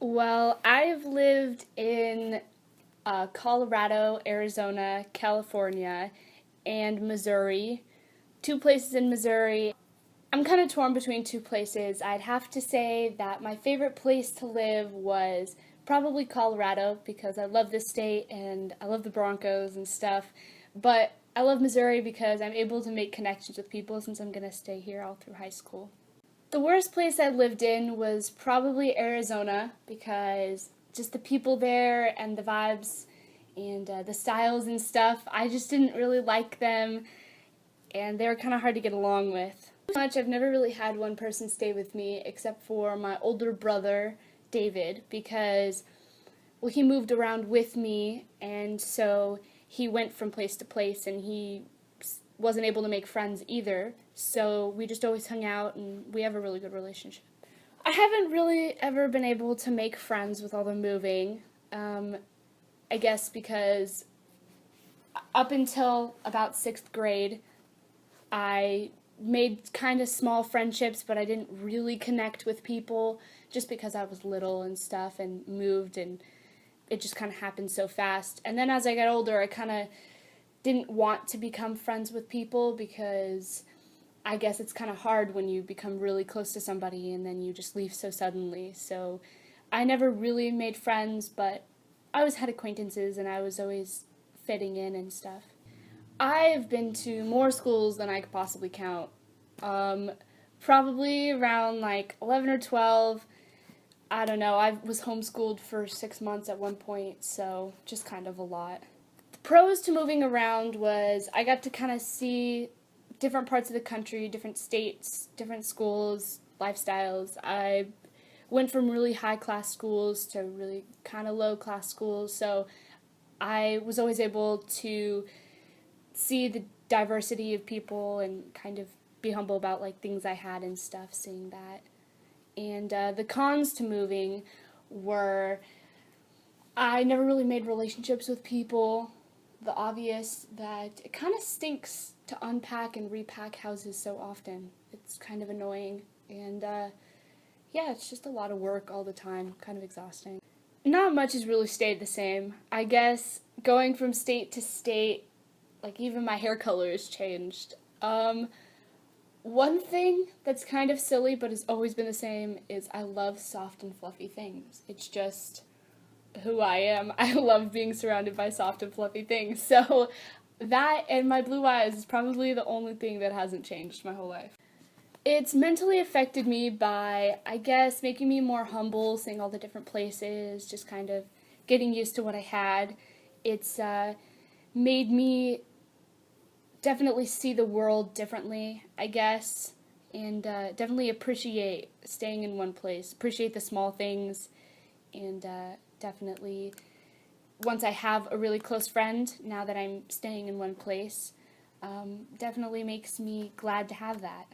Well, I've lived in Colorado, Arizona, California, and Missouri. Two places in Missouri. I'm kind of torn between two places. I'd have to say that my favorite place to live was probably Colorado because I love this state and I love the Broncos and stuff. But I love Missouri because I'm able to make connections with people since I'm going to stay here all through high school. The worst place I lived in was probably Arizona because just the people there and the vibes and the styles and stuff, I just didn't really like them and they were kind of hard to get along with. Much I've never really had one person stay with me except for my older brother, David, because well, he moved around with me and so he went from place to place and he wasn't able to make friends either, so we just always hung out and we have a really good relationship. I haven't really ever been able to make friends with all the moving, I guess because up until about 6th grade, I made kind of small friendships, but I didn't really connect with people just because I was little and stuff and moved and it just kind of happened so fast. And then as I got older, I kind of didn't want to become friends with people because I guess it's kind of hard when you become really close to somebody and then you just leave so suddenly. So I never really made friends, but I always had acquaintances and I was always fitting in and stuff. I've been to more schools than I could possibly count. Um, Probably around like 11 or 12. I don't know. I was homeschooled for 6 months at one point, so just kind of a lot. The pros to moving around was I got to kind of see different parts of the country, different states, different schools, lifestyles. I went from really high class schools to really kind of low class schools, so I was always able to see the diversity of people and kind of be humble about like things I had and stuff, seeing that. And the cons to moving were I never really made relationships with people. The obvious that it kind of stinks to unpack and repack houses so often. It's kind of annoying. And yeah, it's just a lot of work all the time, kind of exhausting. Not much has really stayed the same. I guess going from state to state, like even my hair color has changed. One thing that's kind of silly but has always been the same is I love soft and fluffy things. It's just who I am. I love being surrounded by soft and fluffy things. So that and my blue eyes is probably the only thing that hasn't changed my whole life. It's mentally affected me by, I guess, making me more humble, seeing all the different places, just kind of getting used to what I had. It's made me definitely see the world differently, I guess, and definitely appreciate staying in one place, appreciate the small things, and definitely, once I have a really close friend, now that I'm staying in one place, definitely makes me glad to have that.